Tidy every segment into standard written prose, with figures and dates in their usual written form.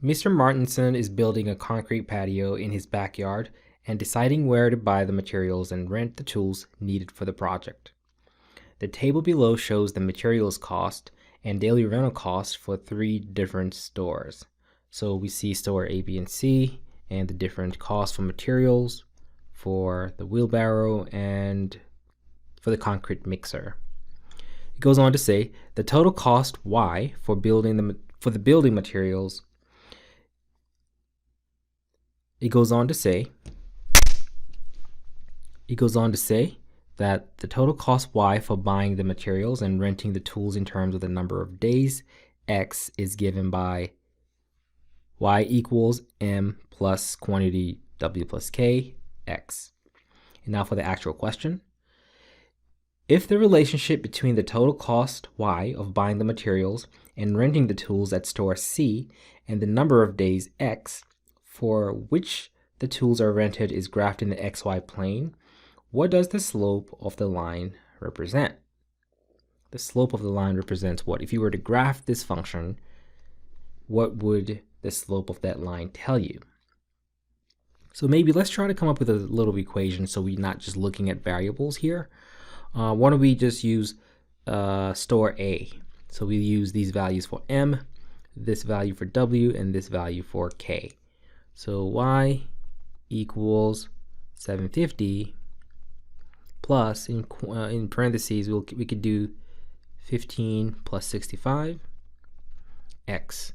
Mr. Martinson is building a concrete patio in his backyard and deciding where to buy the materials and rent the tools needed for the project. The table below shows the materials cost and daily rental cost for 3 different stores. So we see store A, B, and C, and the different costs for materials, for the wheelbarrow, and for the concrete mixer. It goes on to say the total cost Y for the building materials. It goes on to say that the total cost Y for buying the materials and renting the tools in terms of the number of days X is given by Y equals M plus quantity W plus K X. And now for the actual question. If the relationship between the total cost Y of buying the materials and renting the tools at store C and the number of days X for which the tools are rented is graphed in the XY plane, what does the slope of the line represent? The slope of the line represents what? If you were to graph this function, what would the slope of that line tell you? So maybe let's try to come up with a little equation so we're not just looking at variables here. Why don't we just use store A? So we use these values for M, this value for W, and this value for K. So Y equals 750 plus, in parentheses, we could do 15 plus 65 X.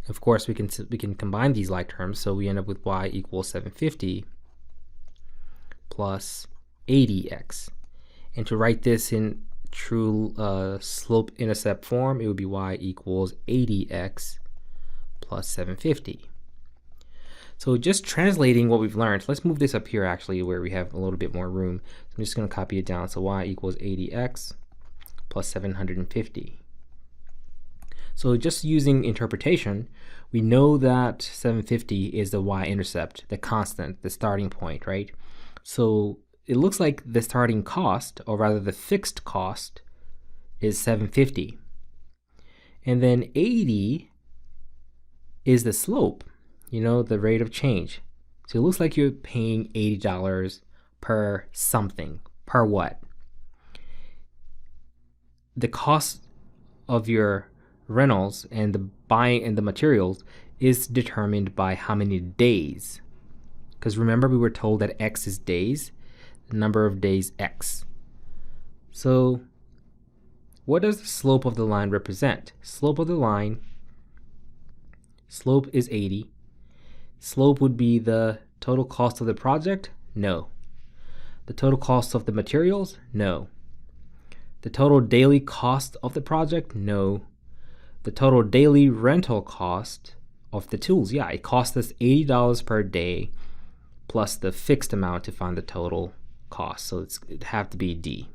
Of course, we can combine these like terms, so we end up with Y equals 750 plus 80X. And to write this in true slope-intercept form, it would be Y equals 80X plus 750. So just translating what we've learned, let's move this up here actually where we have a little bit more room. So I'm just going to copy it down. So Y equals 80X plus 750. So just using interpretation, we know that 750 is the y-intercept, the constant, the starting point, right? So it looks like the starting cost, or rather the fixed cost, is 750. And then 80 is the slope, you know, the rate of change. So it looks like you're paying $80 per something. Per what? The cost of your rentals and the buying and the materials is determined by how many days. Because remember, we were told that X is days, the number of days X. So what does the slope of the line represent? Slope of the line, slope is 80. Slope would be the total cost of the project? No. The total cost of the materials? No. The total daily cost of the project? No. The total daily rental cost of the tools? Yeah, it cost us $80 per day plus the fixed amount to find the total cost. So it'd have to be D.